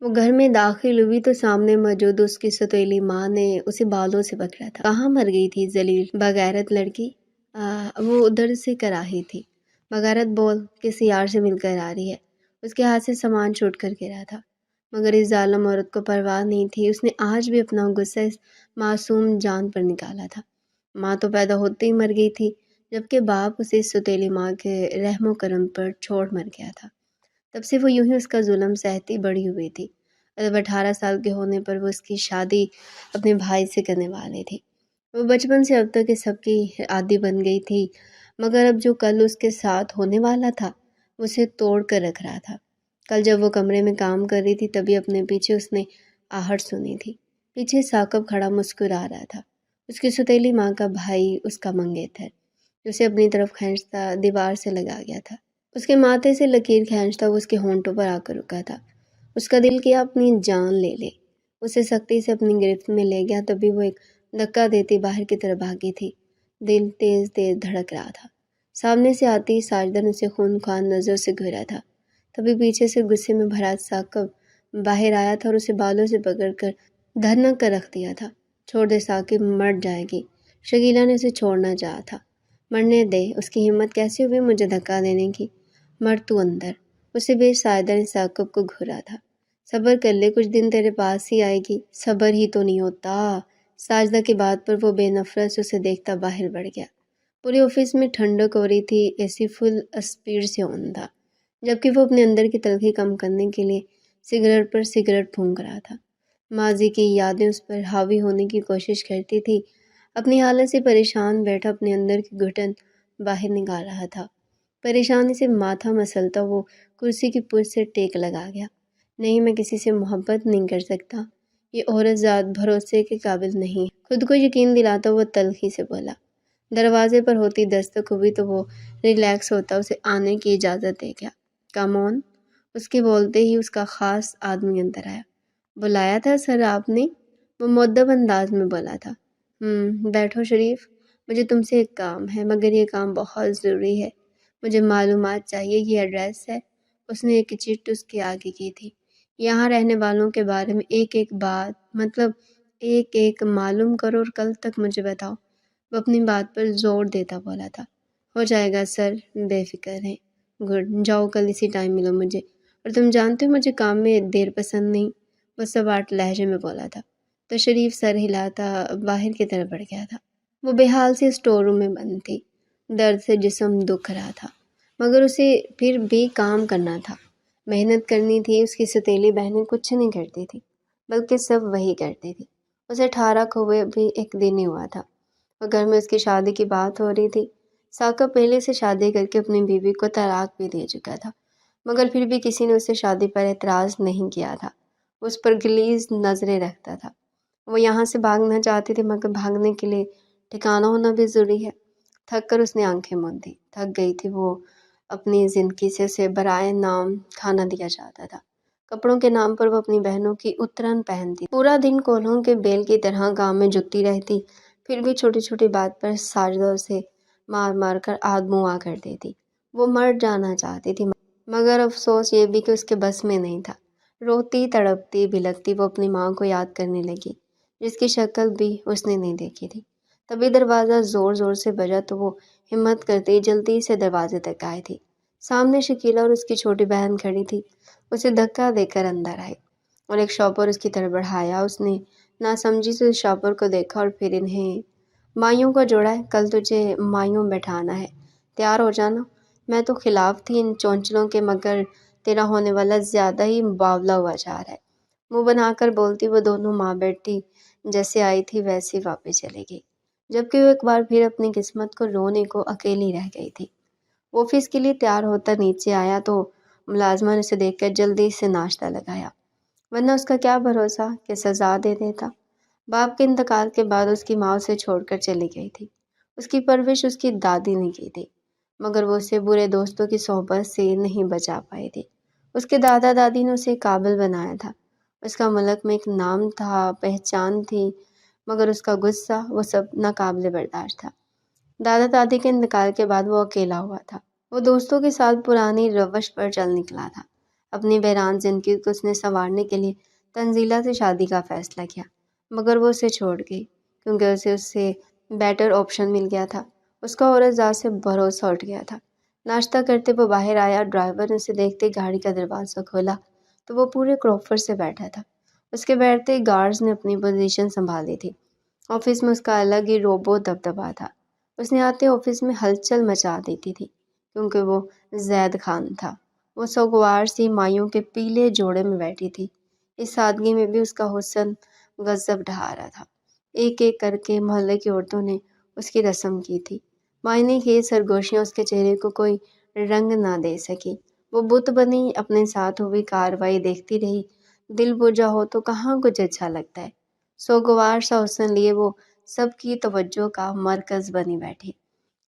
وہ گھر میں داخل ہوئی تو سامنے موجود اس کی ستیلی ماں نے اسے بالوں سے پکڑا تھا۔ کہاں مر گئی تھی ذلیل بغیرت لڑکی؟ وہ ادھر سے کر آئی تھی۔ بغیرت بول، کسی یار سے مل کر آ رہی ہے۔ اس کے ہاتھ سے سامان چھوٹ کر گرا تھا، مگر اس ظالم عورت کو پرواہ نہیں تھی۔ اس نے آج بھی اپنا غصہ اس معصوم جان پر نکالا تھا۔ ماں تو پیدا ہوتے ہی مر گئی تھی، جبکہ باپ اسے اس ستیلی ماں کے رحم و کرم پر چھوڑ مر گیا تھا۔ تب سے وہ یوں ہی اس کا ظلم سہتی بڑی ہوئی تھی۔ اب 18 سال کے ہونے پر وہ اس کی شادی اپنے بھائی سے کرنے والے تھے۔ وہ بچپن سے اب تک اس سب کی عادی بن گئی تھی، مگر اب جو کل اس کے ساتھ ہونے والا تھا وہ اسے توڑ کر رکھ رہا تھا۔ کل جب وہ کمرے میں کام کر رہی تھی تبھی اپنے پیچھے اس نے آہٹ سنی تھی۔ پیچھے ثاقب کھڑا مسکرا رہا تھا، اس کی ستیلی ماں کا بھائی، اس کا منگیتر، جو اسے اپنی طرف کھینچتا دیوار سے لگا گیا تھا۔ اس کے ماتھے سے لکیر کھینچتا وہ اس کے ہونٹوں پر آ کر رکا تھا۔ اس کا دل کیا اپنی جان لے لے، اسے سختی سے اپنی گرفت میں لے گیا۔ تبھی وہ ایک دھکا دیتی باہر کی طرف بھاگی تھی۔ دل تیز تیز دھڑک رہا تھا۔ سامنے سے آتی ساجدن اسے خونخوار نظر سے گھورا تھا۔ تبھی پیچھے سے غصے میں بھرا ثاقب باہر آیا تھا اور اسے بالوں سے پکڑ کر دھنک کر رکھ دیا تھا۔ چھوڑ دے ثاقب، مر جائے گی۔ شکیلہ نے اسے چھوڑنا چاہا تھا۔ مرنے دے، اس کی ہمت کیسے ہوئی مجھے دھکا دینے کی؟ مر تو اندر۔ اسے بے ساجدہ نے ثاقب کو گھورا تھا۔ صبر کر لے، کچھ دن تیرے پاس ہی آئے گی۔ صبر ہی تو نہیں ہوتا۔ ساجدہ کی بات پر وہ بے نفرت سے اسے دیکھتا باہر بڑھ گیا۔ پورے آفس میں ٹھنڈک ہو رہی تھی، اے سی فل اسپیڈ سے آن تھا، جبکہ وہ اپنے اندر کی تلخی کم کرنے کے لیے سگریٹ پر سگریٹ پھونک رہا تھا۔ ماضی کی یادیں اس پر حاوی ہونے کی کوشش کرتی تھی۔ اپنی حالت سے پریشان بیٹھا اپنے اندر کی گھٹن باہر نکال رہا تھا۔ پریشانی سے ماتھا مسلتا وہ کرسی کی پشت سے ٹیک لگا گیا۔ نہیں، میں کسی سے محبت نہیں کر سکتا۔ یہ عورت ذات بھروسے کے قابل نہیں۔ خود کو یقین دلاتا وہ تلخی سے بولا۔ دروازے پر ہوتی دستک ہوئی تو وہ ریلیکس ہوتا اسے آنے کی اجازت دے گیا۔ کم آن۔ اس کے بولتے ہی اس کا خاص آدمی اندر آیا۔ بلایا تھا سر آپ نے؟ وہ مؤدب انداز میں بولا تھا۔ بیٹھو شریف، مجھے تم سے ایک کام ہے، مگر یہ کام بہت ضروری ہے۔ مجھے معلومات چاہیے، یہ ایڈریس ہے۔ اس نے ایک چٹ اس کے آگے کی تھی۔ یہاں رہنے والوں کے بارے میں ایک ایک بات، مطلب ایک ایک معلوم کرو اور کل تک مجھے بتاؤ۔ وہ اپنی بات پر زور دیتا بولا تھا۔ ہو جائے گا سر، بے فکر ہیں۔ گڈ، جاؤ کل اسی ٹائم ملو مجھے۔ اور تم جانتے ہو مجھے کام میں دیر پسند نہیں، وہ سواٹ لہجے میں بولا تھا۔ تو شریف سر ہلاتا باہر کی طرف بڑھ گیا تھا۔ وہ بے حال سے اسٹور روم میں بند تھی، درد سے جسم دکھ رہا تھا، مگر اسے پھر بھی کام کرنا تھا، محنت کرنی تھی۔ اس کی ستیلی بہنیں کچھ نہیں کرتی تھی، بلکہ سب وہی کرتی تھی۔ اسے 18 کو ہوئے ابھی ایک دن ہی ہوا تھا، اور گھر میں اس کی شادی کی بات ہو رہی تھی۔ ثاقب پہلے سے شادی کر کے اپنی بیوی کو طلاق بھی دے چکا تھا، مگر پھر بھی کسی نے اسے شادی پر اعتراض نہیں کیا تھا۔ اس پر غلیظ نظریں رکھتا تھا۔ وہ یہاں سے بھاگنا چاہتی تھی، مگر بھاگنے کے لیے ٹھکانہ ہونا بھی ضروری ہے۔ تھک کر اس نے آنکھیں موند دی۔ تھک گئی تھی وہ اپنی زندگی سے، اسے برائے نام کھانا دیا جاتا تھا۔ کپڑوں کے نام پر وہ اپنی بہنوں کی اترن پہنتی، پورا دن کولہوں کے بیل کی طرح کام میں جٹی رہتی، پھر بھی چھوٹی چھوٹی بات پر ساجدہ اسے مار مار کر آدموا کر دیتی۔ وہ مر جانا چاہتی تھی، مگر افسوس یہ بھی کہ اس کے بس میں نہیں تھا۔ روتی تڑپتی بلکتی وہ اپنی ماں کو یاد کرنے لگی، جس کی شکل بھی اس نے نہیں دیکھی تھی۔ تبھی دروازہ زور زور سے بجا تو وہ ہمت کرتے جلدی سے دروازے تک آئی تھی۔ سامنے شکیلہ اور اس کی چھوٹی بہن کھڑی تھی۔ اسے دھکا دے کر اندر آئی اور ایک شاپر اس کی طرف بڑھایا۔ اس نے ناسمجھی سے اس شاپر کو دیکھا اور پھر انہیں مائیوں کا جوڑا ہے، کل تجھے مائیوں بیٹھانا ہے، تیار ہو جانا۔ میں تو خلاف تھی ان چونچلوں کے، مگر تیرا ہونے والا زیادہ ہی باولا ہوا جا رہا ہے۔ منہ بنا کر بولتی وہ دونوں ماں بیٹی جیسے آئی تھی ویسے واپس چلے گئی، جبکہ وہ ایک بار پھر اپنی قسمت کو رونے کو اکیلی رہ گئی تھی۔ وہ آفس کے لیے تیار ہوتا نیچے آیا تو ملازمہ نے اسے دیکھ کر جلدی سے ناشتہ لگایا، ورنہ اس کا کیا بھروسہ کہ سزا دے دیتا۔ باپ کے انتقال کے بعد اس کی ماں اسے چھوڑ کر چلی گئی تھی۔ اس کی پرورش اس کی دادی نے کی تھی، مگر وہ اسے برے دوستوں کی صحبت سے نہیں بچا پائی تھی۔ اس کے دادا دادی نے اسے قابل بنایا تھا، اس کا ملک میں ایک نام تھا، پہچان تھی، مگر اس کا غصہ وہ سب ناقابل برداشت تھا۔ دادا دادی کے انتقال کے بعد وہ اکیلا ہوا تھا۔ وہ دوستوں کے ساتھ پرانی روش پر چل نکلا تھا، اپنی ویران زندگی کو اس نے سنوارنے کے لیے تنزیلہ سے شادی کا فیصلہ کیا، مگر وہ اسے چھوڑ گئی کیونکہ اس سے بیٹر آپشن مل گیا تھا۔ اس کا عورت ذات سے بھروسہ اٹھ گیا تھا۔ ناشتہ کرتے وہ باہر آیا، ڈرائیور نے اسے دیکھتے گاڑی کا دروازہ کھولا تو وہ پورے کرافٹ سے بیٹھا تھا۔ اس کے بیٹھتے ہی گارڈز نے اپنی پوزیشن سنبھالی تھی۔ آفس میں اس کا الگ ہی روبو دبدبا تھا۔ اس نے آتے آفس میں ہلچل مچا دیتی تھی کیونکہ وہ زید خان تھا۔ وہ سوگوار سی مایوں کے پیلے جوڑے میں بیٹھی تھی۔ اس سادگی میں بھی اس کا حسن غضب ڈھا رہا تھا۔ ایک ایک کر کے محلے کی عورتوں نے اس کی رسم کی تھی۔ معنی کی سرگوشیاں اس کے چہرے کو کوئی رنگ نہ دے سکی۔ وہ بت بنی اپنے ساتھ ہوئی کاروائی دیکھتی رہی۔ دل بجھا ہو تو کہاں کچھ اچھا لگتا ہے۔ سوگوار سا حسن لیے وہ سب کی توجہ کا مرکز بنی بیٹھی۔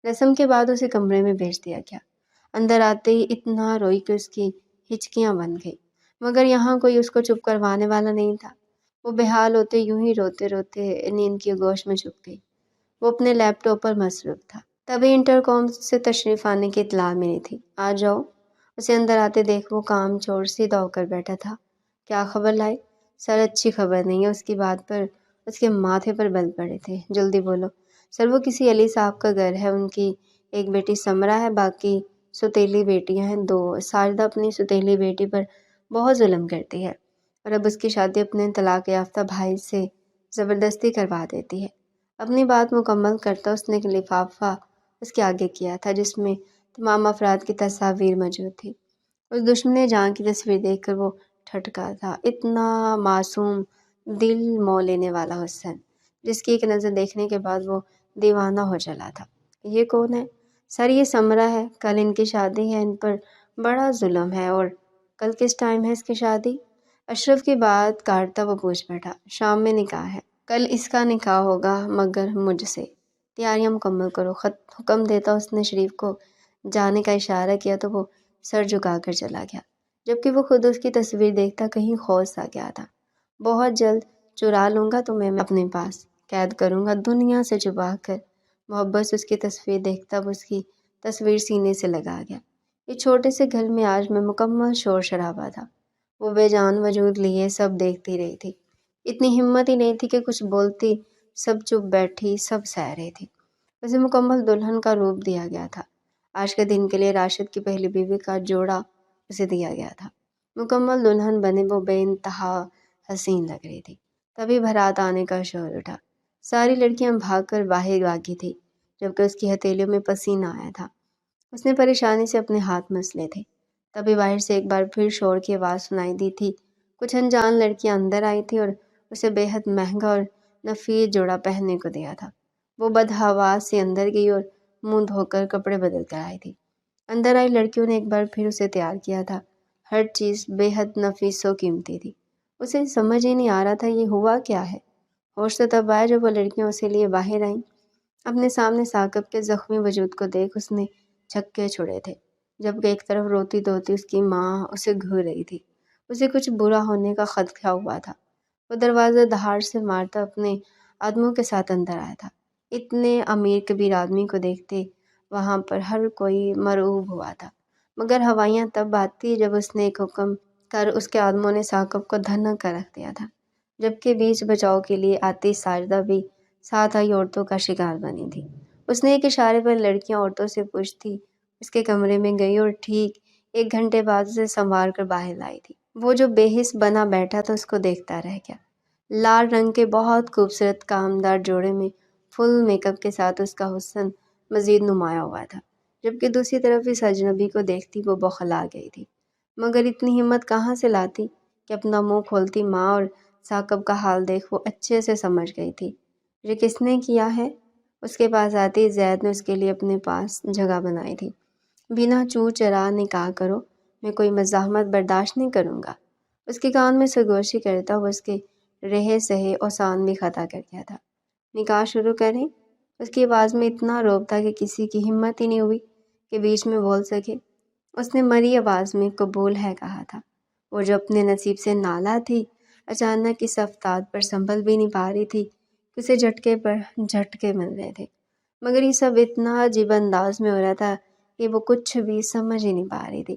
رسم کے بعد اسے کمرے میں بھیج دیا گیا۔ اندر آتے ہی اتنا روئی کہ اس کی ہچکیاں بن گئی، مگر یہاں کوئی اس کو چپ کروانے والا نہیں تھا۔ وہ بےحال ہوتے یوں ہی روتے روتے نیند کی گوش میں چھپ گئی۔ وہ اپنے لیپ ٹاپ پر مصروف تھا۔ تبھی انٹر کام سے تشریف آنے کی اطلاع ملی تھی۔ آ جاؤ۔ اسے اندر آتے دیکھ وہ کام چھوڑ سیدھا ہو کر بیٹھا تھا۔ کیا خبر لائے؟ سر اچھی خبر نہیں ہے۔ اس کی بات پر اس کے ماتھے پر بل پڑے تھے۔ جلدی بولو۔ سر وہ کسی علی صاحب کا گھر ہے، ان کی ایک بیٹی سمرہ ہے، باقی سوتیلی بیٹیاں ہیں 2۔ ساجدہ اپنی سوتیلی بیٹی پر بہت ظلم کرتی ہے اور اب اس کی شادی اپنے طلاق یافتہ بھائی سے زبردستی کروا دیتی ہے۔ اپنی بات مکمل کرتا اس نے ایک لفافہ اس کے آگے کیا تھا جس میں تمام افراد کی تصاویر موجود تھی۔ اس دشمن جان کی تصویر دیکھ کر وہ ٹھٹکا تھا۔ اتنا معصوم، دل مو لینے والا حسن، جس کی ایک نظر دیکھنے کے بعد وہ دیوانہ ہو چلا تھا۔ یہ کون ہے؟ سر یہ سمرہ ہے، کل ان کی شادی ہے، ان پر بڑا ظلم ہے۔ اور کل کس ٹائم ہے اس کی شادی؟ اشرف کی بات کاٹتا وہ پوچھ بیٹھا۔ شام میں نکاح ہے، کل اس کا نکاح ہوگا مگر مجھ سے۔ تیاریاں مکمل کرو۔ حکم دیتا اس نے شریف کو جانے کا اشارہ کیا تو وہ سر جھکا کر چلا گیا، جبکہ وہ خود اس کی تصویر دیکھتا کہیں خوش آ گیا تھا۔ بہت جلد چرا لوں گا تمہیں میں اپنے پاس، قید کروں گا دنیا سے چھپا کر۔ محبت سے اس کی تصویر دیکھتا وہ اس کی تصویر سینے سے لگا گیا۔ اس چھوٹے سے گھر میں آج میں مکمل شور شرابہ تھا۔ وہ بے جان وجود لیے سب دیکھتی رہی تھی۔ اتنی ہمت ہی نہیں تھی کہ کچھ بولتی، سب چپ بیٹھی، سب سہ رہی تھی۔ اسے مکمل دلہن کا روپ دیا گیا تھا۔ آج کے دن کے لیے راشد کی پہلی بیوی کا جوڑا اسے دیا گیا تھا۔ مکمل دلہن بنے وہ بے انتہا حسین لگ رہی تھی۔ تبھی بھرات آنے کا شور اٹھا۔ ساری لڑکیاں بھاگ کر باہر بھاگی تھی، جبکہ اس کی ہتھیلیوں میں پسینہ آیا تھا۔ اس نے پریشانی سے اپنے ہاتھ مسلے تھے۔ تبھی باہر سے ایک بار پھر شور کی آواز سنائی دی تھی۔ کچھ انجان لڑکیاں اندر آئی تھیں اور اسے بے حد مہنگا اور نفیس جوڑا پہننے کو دیا تھا۔ وہ بدحواس سے اندر گئی اور منہ دھو کر کپڑے بدل کر آئی تھی۔ اندر آئی لڑکیوں نے ایک بار پھر اسے تیار کیا تھا۔ ہر چیز بے حد نفیس و قیمتی تھی۔ اسے سمجھ ہی نہیں آ رہا تھا یہ ہوا کیا ہے۔ ہوش تو تب آیا جب وہ لڑکیاں اسے لیے باہر آئیں۔ اپنے سامنے ثاقب کے زخمی وجود کو دیکھ اس نے چھکے چھڑے تھے، جبکہ ایک طرف روتی دھوتی اس کی ماں اسے گھور رہی تھی۔ اسے کچھ برا ہونے کا خدشہ ہوا تھا۔ وہ دروازہ دہاڑ سے مارتا اپنے آدمیوں کے ساتھ اندر آیا تھا۔ اتنے امیر کبیر آدمی کو دیکھتے وہاں پر ہر کوئی مرعوب ہوا تھا، مگر ہوائیاں تب آتی جب اس نے ایک حکم کر اس کے آدموں نے ثاقب کو دھنک کر رکھ دیا تھا، جبکہ بیچ بچاؤ کے لیے آتی ساجدہ بھی ساتھ آئی عورتوں کا شکار بنی تھی۔ اس نے ایک اشارے پر لڑکیاں عورتوں سے پوچھتی اس کے کمرے میں گئی اور ٹھیک 1 گھنٹے بعد اسے سنوار کر باہر لائی تھی۔ وہ جو بے حس بنا بیٹھا تھا اس کو دیکھتا رہ گیا۔ لال رنگ کے بہت خوبصورت کامدار جوڑے میں فل میک اپ کے ساتھ اس کا حسن مزید نمایاں ہوا تھا، جبکہ دوسری طرف اس اجنبی کو دیکھتی وہ بوکھلا گئی تھی، مگر اتنی ہمت کہاں سے لاتی کہ اپنا منہ کھولتی۔ ماں اور ثاقب کا حال دیکھ وہ اچھے سے سمجھ گئی تھی یہ کس نے کیا ہے۔ اس کے پاس آتی زید نے اس کے لیے اپنے پاس جگہ بنائی تھی۔ بنا چو چرا نکاح کرو، میں کوئی مزاحمت برداشت نہیں کروں گا۔ اس کے کان میں سرگوشی کرتا وہ اس کے رہے سہے اوسان بھی خطا کر گیا تھا۔ نکاح شروع کریں؟ اس کی آواز میں اتنا روب تھا کہ کسی کی ہمت ہی نہیں ہوئی کہ بیچ میں بول سکے۔ اس نے مری آواز میں قبول ہے کہا تھا۔ وہ جو اپنے نصیب سے نالا تھی، اچانک اس افتاد پر سنبھل بھی نہیں پا رہی تھی کہ اسے جھٹکے پر جھٹکے مل رہے تھے، مگر یہ سب اتنا عجیب انداز میں ہو رہا تھا کہ وہ کچھ بھی سمجھ ہی نہیں پا رہی تھی۔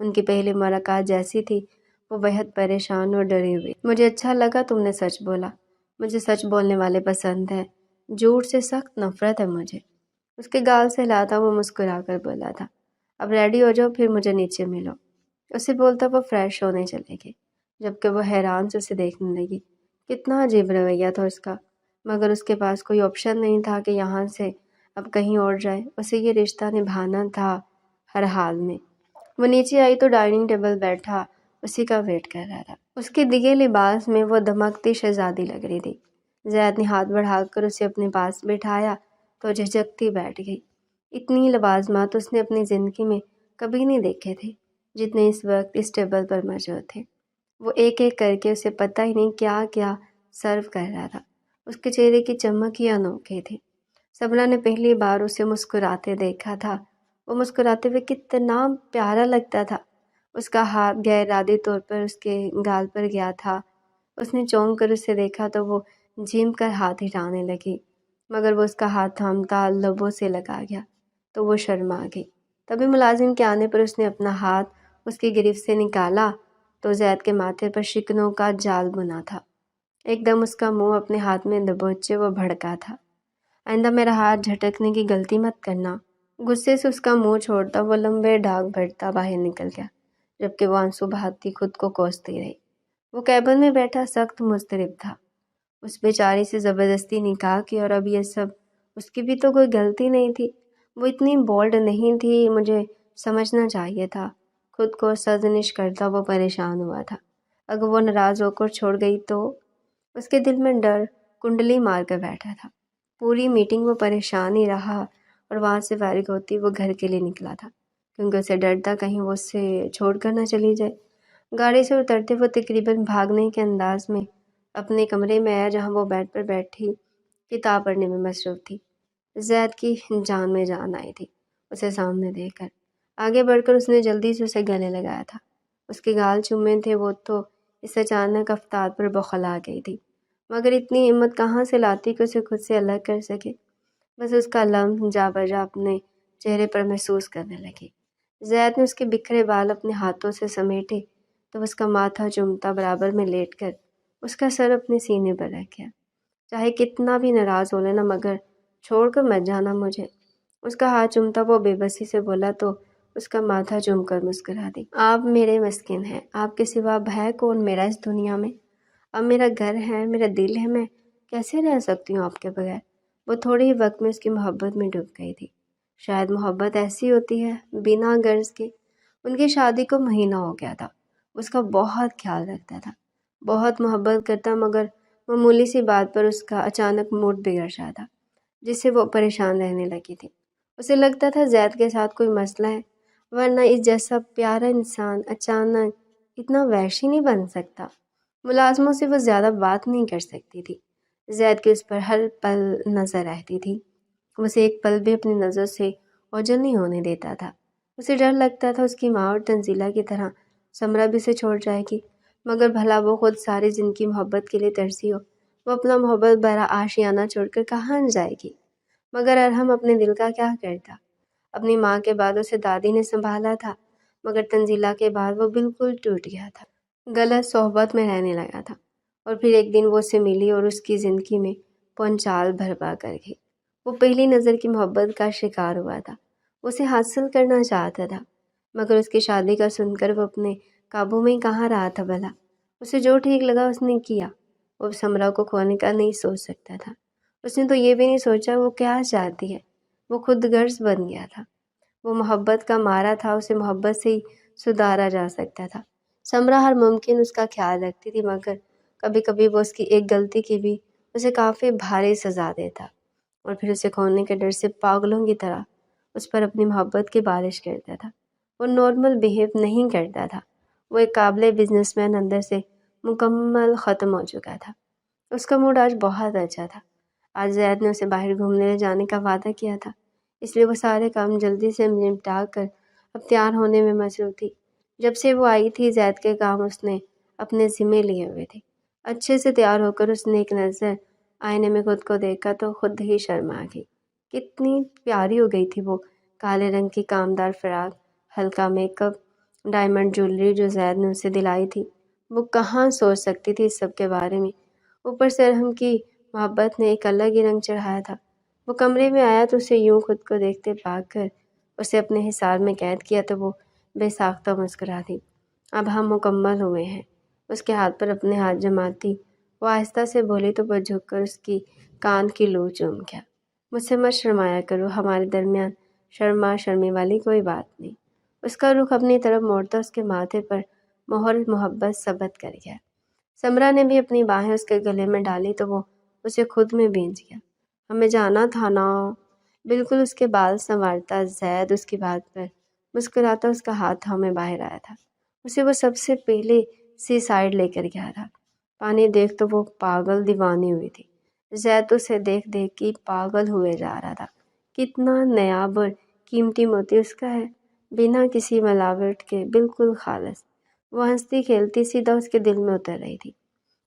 ان کی پہلی ملاقات جیسی تھی، وہ بہت پریشان اور ڈری ہوئی۔ مجھے اچھا لگا تم نے سچ بولا، مجھے سچ بولنے والے پسند ہیں، جھوٹ سے سخت نفرت ہے مجھے۔ اس کے گال سے ہلاتا وہ مسکرا کر بولا تھا، اب ریڈی ہو جاؤ، پھر مجھے نیچے ملو۔ اسے بولتا وہ فریش ہونے چلے گی، جبکہ وہ حیران سے اسے دیکھنے لگی۔ کتنا عجیب رویہ تھا اس کا، مگر اس کے پاس کوئی آپشن نہیں تھا کہ یہاں سے اب کہیں اور جائے، اسے یہ رشتہ نبھانا تھا ہر حال میں۔ وہ نیچے آئی تو ڈائننگ ٹیبل بیٹھا اسی کا ویٹ کر رہا تھا۔ اس کے دیگے لباس میں وہ دمکتی شہزادی لگ رہی تھی۔ زید نے ہاتھ بڑھا کر اسے اپنے پاس بٹھایا تو جھجکتی بیٹھ گئی۔ اتنی لوازمات اس نے اپنی زندگی میں کبھی نہیں دیکھے تھے جتنے اس وقت اس ٹیبل پر موجود تھے۔ وہ ایک ایک کر کے اسے پتہ ہی نہیں کیا کیا سرو کر رہا تھا۔ اس کے چہرے کی چمک ہی انوکھی تھی۔ سمرا نے پہلی بار اسے مسکراتے دیکھا تھا۔ وہ مسکراتے ہوئے کتنا پیارا لگتا تھا۔ اس کا ہاتھ غیر ارادی طور پر اس کے گال پر گیا تھا۔ اس نے چونک کر اسے دیکھا تو وہ جھم کر ہاتھ ہٹانے لگی، مگر وہ اس کا ہاتھ تھامتا لبوں سے لگا گیا تو وہ شرما گئی۔ تبھی ملازم کے آنے پر اس نے اپنا ہاتھ اس کی گرفت سے نکالا تو زید کے ماتھے پر شکنوں کا جال بنا تھا۔ ایک دم اس کا منہ اپنے ہاتھ میں دبوچے وہ بھڑکا تھا۔ آئندہ میرا ہاتھ جھٹکنے کی غلطی مت کرنا۔ غصے سے اس کا منہ چھوڑتا وہ لمبے ڈاگ بھرتا باہر نکل گیا، جبکہ وہ آنسو بہاتی خود کو کوستی رہی۔ وہ کیبن میں بیٹھا سخت مضطرب تھا۔ اس بیچاری سے زبردستی نکاح کی، اور اب یہ سب اس کی بھی تو کوئی غلطی نہیں تھی۔ وہ اتنی بولڈ نہیں تھی، مجھے سمجھنا چاہیے تھا۔ خود کو سرزنش کرتا وہ پریشان ہوا تھا۔ اگر وہ ناراض ہو کر چھوڑ گئی تو؟ اس کے دل میں ڈر کنڈلی مار کر بیٹھا تھا۔ پوری میٹنگ وہ پریشان ہی رہا، اور وہاں سے فارغ ہوتی وہ گھر کے لیے نکلا تھا، کیونکہ اسے ڈر تھا کہیں وہ اسے چھوڑ کر نہ چلی جائے۔ گاڑی سے اترتے وہ تقریباً بھاگنے کے انداز میں اپنے کمرے میں آیا، جہاں وہ بیڈ پر بیٹھی کتاب پڑھنے میں مصروف تھی۔ زید کی جان میں جان آئی تھی اسے سامنے دیکھ کر۔ آگے بڑھ کر اس نے جلدی سے اسے گلے لگایا تھا۔ اس کے گال چومے تھے وہ تو اس اچانک افتاد پر بوکھلا گئی تھی، مگر اتنی ہمت کہاں سے لاتی کہ اسے خود سے الگ کر سکے۔ بس اس کا لمس جا بجا اپنے چہرے پر محسوس کرنے لگی۔ زید نے اس کے بکھرے بال اپنے ہاتھوں سے سمیٹے تو اس کا ماتھا چومتا برابر میں لیٹ کر اس کا سر اپنے سینے پر رکھ گیا۔ چاہے کتنا بھی ناراض ہو لینا، مگر چھوڑ کر مت جانا مجھے۔ اس کا ہاتھ چومتا وہ بے بسی سے بولا تو اس کا ماتھا چوم کر مسکرا دی۔ آپ میرے مسکن ہیں، آپ کے سوا اب ہے کون میرا اس دنیا میں؟ اب میرا گھر ہے، میرا دل ہے، میں کیسے رہ سکتی ہوں آپ کے بغیر؟ وہ تھوڑے ہی وقت میں اس کی محبت میں ڈوب گئی تھی۔ شاید محبت ایسی ہوتی ہے، بنا غرض کے۔ ان کی شادی کو مہینہ ہو گیا تھا۔ اس کا بہت خیال رکھتا تھا، بہت محبت کرتا، مگر معمولی سی بات پر اس کا اچانک موڈ بگڑ جاتا، جس سے وہ پریشان رہنے لگی تھی۔ اسے لگتا تھا زید کے ساتھ کوئی مسئلہ ہے، ورنہ اس جیسا پیارا انسان اچانک اتنا وحشی نہیں بن سکتا۔ ملازموں سے وہ زیادہ بات نہیں کر سکتی تھی۔ زید کی اس پر ہر پل نظر رہتی تھی، اسے ایک پل بھی اپنی نظر سے اوجھل نہیں ہونے دیتا تھا۔ اسے ڈر لگتا تھا اس کی ماں اور تنزیلہ کی طرح سمرا بھی اسے چھوڑ جائے گی، مگر بھلا وہ خود ساری زندگی محبت کے لیے ترسی ہو، وہ اپنا محبت بھرا آشیانہ چھوڑ کر کہاں جائے گی؟ مگر ارحم اپنے دل کا کیا کرتا؟ اپنی ماں کے بعد اسے دادی نے سنبھالا تھا، مگر تنزیلہ کے بعد وہ بالکل ٹوٹ گیا تھا، غلط صحبت میں رہنے لگا تھا۔ اور پھر ایک دن وہ اسے ملی اور اس کی زندگی میں پونچال بھرپا کر گئی۔ وہ پہلی نظر کی محبت کا شکار ہوا تھا، اسے حاصل کرنا چاہتا تھا، مگر اس کی شادی کا سن کر وہ اپنے قابو میں کہاں رہا تھا بھلا؟ اسے جو ٹھیک لگا اس نے کیا۔ وہ سمرا کو کھونے کا نہیں سوچ سکتا تھا۔ اس نے تو یہ بھی نہیں سوچا وہ کیا چاہتی ہے۔ وہ خود غرض بن گیا تھا۔ وہ محبت کا مارا تھا، اسے محبت سے ہی سدھارا جا سکتا تھا۔ سمرا ہر ممکن اس کا خیال رکھتی تھی، مگر کبھی کبھی وہ اس کی ایک غلطی کی بھی اسے کافی بھاری سزا دیتا، اور پھر اسے کھونے کے ڈر سے پاگلوں کی طرح اس پر اپنی محبت کی بارش کرتا تھا۔ وہ نارمل بیہیو نہیں کرتا تھا۔ وہ ایک قابل بزنس مین اندر سے مکمل ختم ہو چکا تھا۔ اس کا موڈ آج بہت اچھا تھا۔ آج زید نے اسے باہر گھومنے لے جانے کا وعدہ کیا تھا، اس لیے وہ سارے کام جلدی سے نمٹا کر اب تیار ہونے میں مصروف تھی۔ جب سے وہ آئی تھی زید کے کام اس نے اپنے ذمے لیے ہوئے تھے۔ اچھے سے تیار ہو کر اس نے ایک نظر آئینے میں خود کو دیکھا تو خود ہی شرما گئی۔ کتنی پیاری ہو گئی تھی وہ، کالے رنگ کی کامدار فراق، ہلکا میک اپ، ڈائمنڈ جولری جو زید نے اسے دلائی تھی، وہ کہاں سوچ سکتی تھی اس سب کے بارے میں۔ اوپر سے ارحم کی محبت نے ایک الگ ہی رنگ چڑھایا تھا۔ وہ کمرے میں آیا تو اسے یوں خود کو دیکھتے پا کر اسے اپنے حصار میں قید کیا تو وہ بے ساختہ مسکرا دی۔ اب ہم مکمل ہوئے ہیں۔ اس کے ہاتھ پر اپنے ہاتھ جماتی وہ آہستہ سے بولی تو وہ جھک کر اس کی کان کی لو چوم گیا۔ مجھ سے مت شرمایا کرو، ہمارے درمیان شرما شرمی والی کوئی بات نہیں۔ اس کا رخ اپنی طرف موڑتا اس کے ماتھے پر مہر محبت ثبت کر گیا۔ سمرا نے بھی اپنی باہیں اس کے گلے میں ڈالی تو وہ اسے خود میں بھیج گیا۔ ہمیں جانا تھا نا؟ بالکل اس کے بال سنوارتا زید اس کی بات پر مسکراتا اس کا ہاتھ ہمیں باہر آیا تھا۔ اسے وہ سب سے پہلے سی سائڈ لے کر گیا تھا۔ پانی دیکھ تو وہ پاگل دیوانی ہوئی تھی۔ زید اسے دیکھ دیکھ کے پاگل ہوئے جا رہا تھا۔ کتنا نایاب اور قیمتی موتی اس کا ہے، بنا کسی ملاوٹ کے، بالکل خالص۔ وہ ہنستی کھیلتی سیدھا اس کے دل میں اتر رہی تھی۔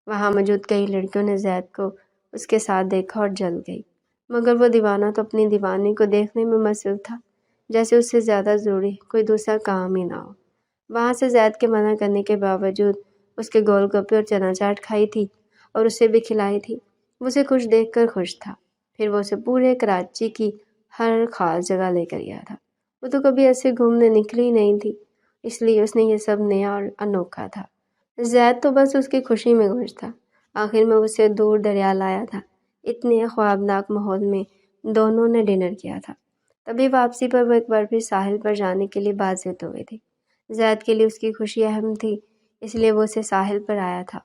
وہاں موجود کئی لڑکیوں نے زید کو اس کے ساتھ دیکھا اور جل گئی، مگر وہ دیوانہ تو اپنی دیوانی کو دیکھنے میں مصروف تھا، جیسے اس سے زیادہ ضروری کوئی دوسرا کام ہی نہ ہو۔ وہاں سے زید کے منع کرنے کے باوجود اس کے گول گپے اور چنا چاٹ کھائی تھی اور اسے بھی کھلائی تھی۔ وہ اسے خوش دیکھ کر خوش تھا۔ پھر وہ اسے پورے کراچی کی ہر خاص جگہ لے کر گیا تھا۔ وہ تو کبھی ایسے گھومنے نکلی نہیں تھی، اس لیے اس نے یہ سب نیا اور انوکھا تھا۔ زید تو بس اس کی خوشی میں خوش تھا۔ آخر میں اسے دور دریا لایا تھا۔ اتنے خوابناک ماحول میں دونوں نے ڈنر کیا تھا۔ تبھی واپسی پر وہ ایک بار پھر ساحل پر جانے کے لیے بازید ہوئے تھے۔ زید کے لیے اس کی خوشی اہم تھی، اس لیے وہ اسے ساحل پر آیا تھا،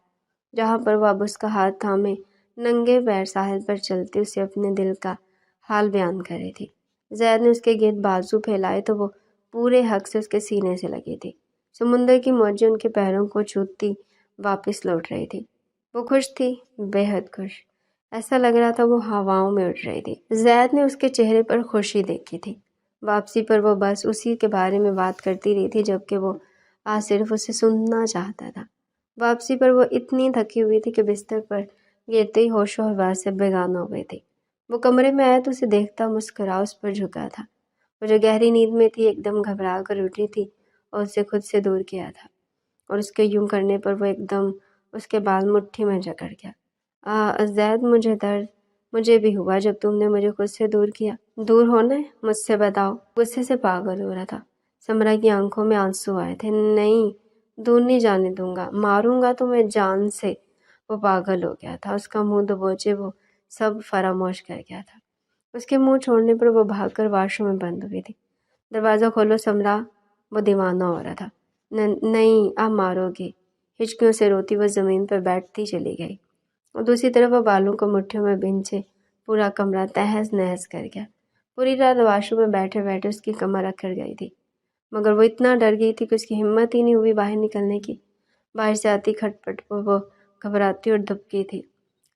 جہاں پر وہ اب اس کا ہاتھ تھامے ننگے پیر ساحل پر چلتی اسے اپنے دل کا حال بیان کر رہی تھی۔ زید نے اس کے گرد بازو پھیلائے تو وہ پورے حق سے اس کے سینے سے لگی تھی۔ سمندر کی موجیں ان کے پیروں کو چھوتی واپس لوٹ رہی تھی۔ وہ خوش تھی، بے حد خوش۔ ایسا لگ رہا تھا وہ ہواؤں میں اٹھ رہی تھی۔ زید نے اس کے چہرے پر خوشی دیکھی تھی۔ واپسی پر وہ بس اسی کے بارے میں بات کرتی رہی تھی، جبکہ وہ آج صرف اسے سننا چاہتا تھا۔ واپسی پر وہ اتنی تھکی ہوئی تھی کہ بستر پر گرتے ہی ہوش و حواس سے بیگانہ ہو گئی تھی۔ وہ کمرے میں آیا تو اسے دیکھتا مسکرا اس پر جھکا تھا۔ وہ جو گہری نیند میں تھی ایک دم گھبرا کر اٹھی تھی اور اسے خود سے دور کیا تھا، اور اس کے یوں کرنے پر وہ ایک دم اس کے بال مٹھی میں جکڑ گیا۔ زید، مجھے بھی ہوا جب تم نے مجھے خود سے دور کیا۔ دور ہونا ہے؟ مجھ سے بتاؤ۔ غصے سے پاگل ہو رہا تھا۔ سمرا کی آنکھوں میں آنسو آئے تھے۔ نہیں، دور نہیں جانے دوں گا، ماروں گا تمہیں جان سے۔ وہ پاگل ہو گیا تھا۔ اس کا منہ دبوچے وہ سب فراموش کر گیا تھا۔ اس کے منہ چھوڑنے پر وہ بھاگ کر واش روم میں بند ہوئی تھی۔ دروازہ کھولو سمرا، وہ دیوانہ ہو رہا تھا۔ نہیں، آپ مارو گے۔ ہچکیوں سے روتی وہ زمین پر بیٹھتی چلی گئی اور دوسری طرف وہ بالوں کو مٹھیوں میں بھینچے پورا کمرہ تہز نہز کر گیا۔ پوری رات واش روم میں بیٹھے بیٹھے اس کی کمر اکھڑ گئی تھی، مگر وہ اتنا ڈر گئی تھی کہ اس کی ہمت ہی نہیں ہوئی باہر نکلنے کی۔ باہر سے آتی کھٹ پٹ پر وہ گھبراتی اور دبکی تھی۔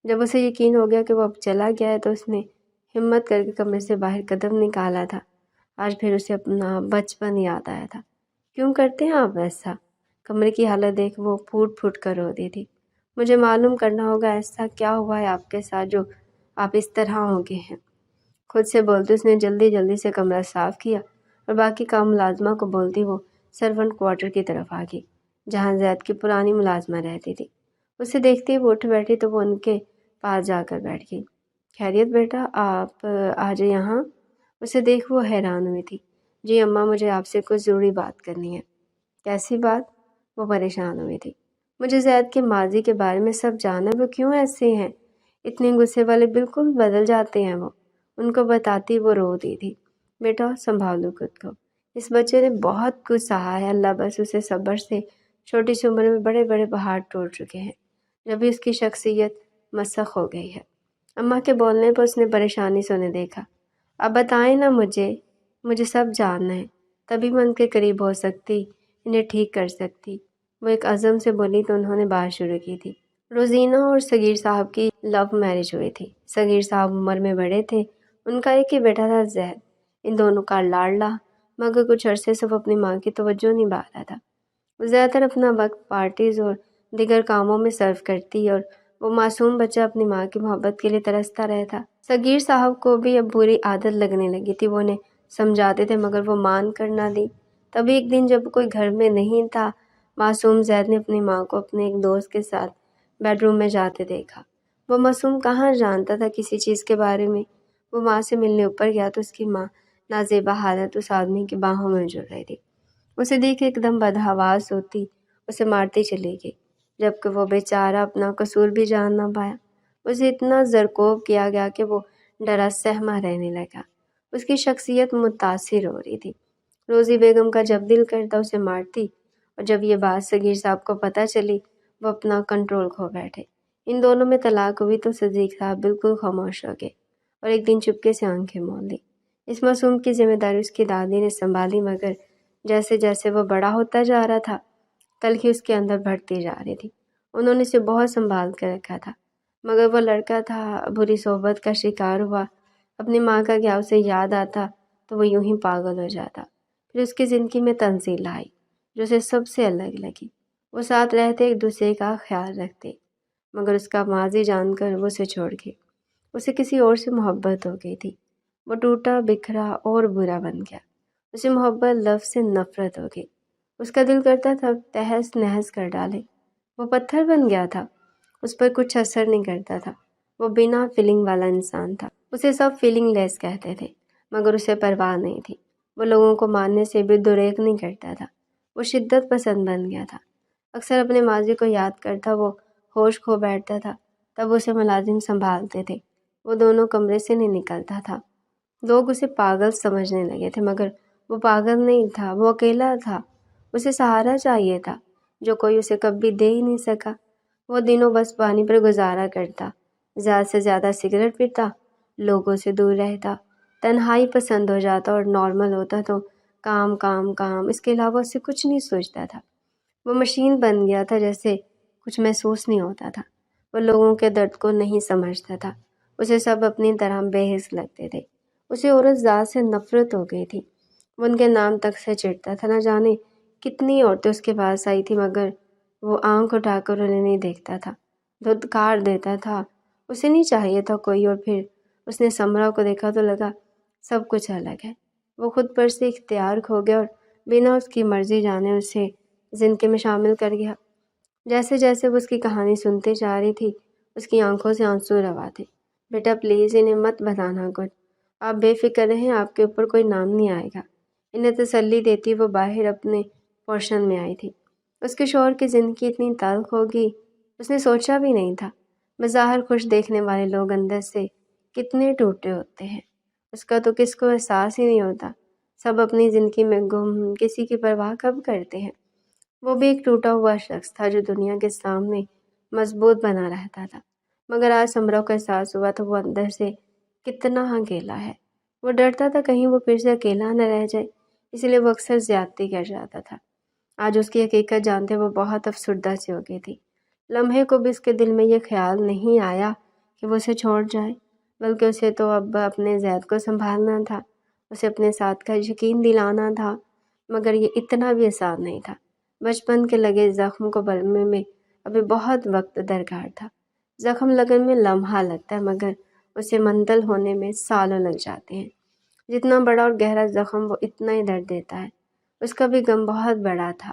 جب اسے یقین ہو گیا کہ وہ اب چلا گیا ہے تو اس نے ہمت کر کے کمرے سے باہر قدم نکالا تھا۔ آج پھر اسے اپنا بچپن یاد آیا تھا۔ کیوں کرتے ہیں آپ ایسا؟ کمرے کی حالت دیکھ وہ پھوٹ پھوٹ کر رو دی تھی۔ مجھے معلوم کرنا ہوگا ایسا کیا ہوا ہے آپ کے ساتھ جو آپ اس طرح ہو گئے ہیں۔ خود سے بولتے اس نے جلدی جلدی سے کمرہ صاف کیا اور باقی کام ملازمہ کو بولتی وہ سرونٹ کوارٹر کی طرف آ گئی، جہاں زید کی پرانی ملازمہ رہتی تھی۔ اسے دیکھتے ہی وہ اٹھ بیٹھی تو وہ ان کے پاس جا کر بیٹھ گئی۔ خیریت بیٹا، آپ آج یہاں؟ اسے دیکھ وہ حیران ہوئی تھی۔ جی اماں، مجھے آپ سے کچھ ضروری بات کرنی ہے۔ کیسی بات؟ وہ پریشان ہوئی تھی۔ مجھے زید کے ماضی کے بارے میں سب جانا ہے۔ وہ کیوں ایسے ہیں؟ اتنے غصے والے، بالکل بدل جاتے ہیں وہ۔ ان کو بتاتی وہ رو دی تھی۔ بیٹا سنبھالو خود کو، اس بچے نے بہت کچھ سہا ہے، اللہ بس اسے صبر سے چھوٹی سی عمر میں بڑے بڑے پہاڑ ٹوٹ چکے ہیں، جبھی اس کی شخصیت مسخ ہو گئی ہے۔ اماں کے بولنے پر اس نے پریشانی سے انہیں دیکھا۔ اب بتائیں نا مجھے سب جاننا ہے، تبھی میں ان کے قریب ہو سکتی، انہیں ٹھیک کر سکتی۔ وہ ایک عزم سے بولی تو انہوں نے بات شروع کی تھی۔ روزینہ اور صغیر صاحب کی لو میرج ہوئی تھی۔ صغیر صاحب عمر میں بڑے تھے، ان کا ایک ہی بیٹا تھا زید۔ ان دونوں کا لاڈلا، مگر کچھ عرصے سے وہ اپنی ماں کی توجہ نہیں پا رہا تھا۔ وہ زیادہ تر اپنا وقت پارٹیز اور دیگر کاموں میں صرف کرتی اور وہ معصوم بچہ اپنی ماں کی محبت کے لیے ترستا رہتا۔ صغیر صاحب کو بھی اب بری عادت لگنے لگی تھی۔ وہ انہیں سمجھاتے تھے مگر وہ مان کر نہ دی۔ تبھی ایک دن جب کوئی گھر میں نہیں تھا، معصوم زید نے اپنی ماں کو اپنے ایک دوست کے ساتھ بیڈ روم میں جاتے دیکھا۔ وہ معصوم کہاں جانتا تھا کسی چیز کے بارے میں۔ وہ ماں سے ملنے اوپر گیا تو اس کی ماں نازیبا حالت اس آدمی کی باہوں میں جڑ رہی تھی۔ اسے دیکھ ایک دم بدحواس ہوتی اسے مارتی چلی گئی، جبکہ وہ بیچارہ اپنا قصور بھی جان نہ پایا۔ اسے اتنا زرکوب کیا گیا کہ وہ ڈرا سہما رہنے لگا۔ اس کی شخصیت متاثر ہو رہی تھی۔ روزی بیگم کا جب دل کرتا اسے مارتی، اور جب یہ بات صغیر صاحب کو پتہ چلی وہ اپنا کنٹرول کھو بیٹھے۔ ان دونوں میں طلاق ہوئی تو صدیق صاحب بالکل خاموش ہو گئے اور ایک دن چپکے سے آنکھیں مول لی۔ اس معصوم کی ذمہ داری اس کی دادی نے سنبھالی، مگر جیسے جیسے وہ بڑا ہوتا جا رہا تھا تلخی اس کے اندر بڑھتی جا رہی تھی۔ انہوں نے اسے بہت سنبھال کر رکھا تھا، مگر وہ لڑکا تھا، بری صحبت کا شکار ہوا۔ اپنی ماں کا کیا اسے یاد آتا تو وہ یوں ہی پاگل ہو جاتا۔ پھر اس کی زندگی میں تنزیل آئی جو اسے سب سے الگ لگی۔ وہ ساتھ رہتے، ایک دوسرے کا خیال رکھتے، مگر اس کا ماضی جان کر وہ اسے چھوڑ گئی۔ اسے کسی اور سے محبت ہو گئی تھی۔ وہ ٹوٹا بکھرا اور برا بن گیا۔ اسے محبت لفظ سے نفرت ہو گئی۔ اس کا دل کرتا تھا تہس نہس کر ڈالے۔ وہ پتھر بن گیا تھا، اس پر کچھ اثر نہیں کرتا تھا۔ وہ بنا فیلنگ والا انسان تھا۔ اسے سب فیلنگ لیس کہتے تھے، مگر اسے پرواہ نہیں تھی۔ وہ لوگوں کو ماننے سے بھی دریغ نہیں کرتا تھا۔ وہ شدت پسند بن گیا تھا۔ اکثر اپنے ماضی کو یاد کرتا وہ ہوش کھو بیٹھتا تھا۔ تب اسے ملازم سنبھالتے تھے۔ وہ دونوں کمرے سے نہیں نکلتا تھا۔ لوگ اسے پاگل سمجھنے لگے تھے، مگر وہ پاگل نہیں تھا، وہ اکیلا تھا۔ اسے سہارا چاہیے تھا جو کوئی اسے کبھی دے ہی نہیں سکا۔ وہ دنوں بس پانی پر گزارا کرتا، زیادہ سے زیادہ سگریٹ پیتا، لوگوں سے دور رہتا، تنہائی پسند ہو جاتا اور نارمل ہوتا تو کام کام کام، اس کے علاوہ اسے کچھ نہیں سوچتا تھا۔ وہ مشین بن گیا تھا، جیسے کچھ محسوس نہیں ہوتا تھا۔ وہ لوگوں کے درد کو نہیں سمجھتا تھا۔ اسے سب اپنی طرح بے حس لگتے تھے۔ اسے عورت ذات سے نفرت ہو گئی تھی۔ وہ ان کے نام تک سے چڑھتا تھا۔ نہ جانے کتنی عورتیں اس کے پاس آئی تھی، مگر وہ آنکھ اٹھا کر انہیں نہیں دیکھتا تھا، دھتکار دیتا تھا۔ اسے نہیں چاہیے تھا کوئی، اور پھر اس نے سمرا کو دیکھا تو لگا سب کچھ الگ ہے۔ وہ خود پر سے اختیار کھو گیا اور بنا اس کی مرضی جانے اسے زندگی میں شامل کر گیا۔ جیسے جیسے وہ اس کی کہانی سنتے جا رہی تھی اس کی آنکھوں سے آنسو روا تھے۔ بیٹا پلیز انہیں مت بتانا کچھ، آپ بے فکر رہیں، آپ کے اوپر کوئی نام نہیں آئے گا۔ انہیں تسلی دیتی وہ باہر اپنے پورشن میں آئی تھی۔ اس کے شوہر کی زندگی اتنی تلخ ہوگی اس نے سوچا بھی نہیں تھا۔ بظاہر خوش دیکھنے والے لوگ اندر سے کتنے ٹوٹے ہوتے ہیں، اس کا تو کس کو احساس ہی نہیں ہوتا۔ سب اپنی زندگی میں گم، کسی کی پرواہ کب کرتے ہیں۔ وہ بھی ایک ٹوٹا ہوا شخص تھا جو دنیا کے سامنے مضبوط بنا رہتا تھا، مگر آج سمرا کو احساس ہوا تو وہ اندر سے کتنا اکیلا ہے۔ وہ ڈرتا تھا کہیں وہ پھر سے اکیلا نہ رہ جائے، اس لیے وہ اکثر زیادتی کر جاتا تھا۔ آج اس کی حقیقت جانتے وہ بہت افسردہ سی ہو گئی تھی۔ لمحے کو بھی اس کے دل میں یہ خیال نہیں آیا کہ وہ اسے چھوڑ جائے، بلکہ اسے تو اب اپنے زید کو سنبھالنا تھا، اسے اپنے ساتھ کا یقین دلانا تھا، مگر یہ اتنا بھی آسان نہیں تھا۔ بچپن کے لگے زخم کو بھرنے میں ابھی بہت وقت درکار تھا۔ زخم لگن میں لمحہ لگتا ہے، مگر اسے منتقل ہونے میں سالوں لگ جاتے ہیں۔ جتنا بڑا اور گہرا زخم وہ اتنا ہی درد دیتا ہے۔ اس کا بھی غم بہت بڑا تھا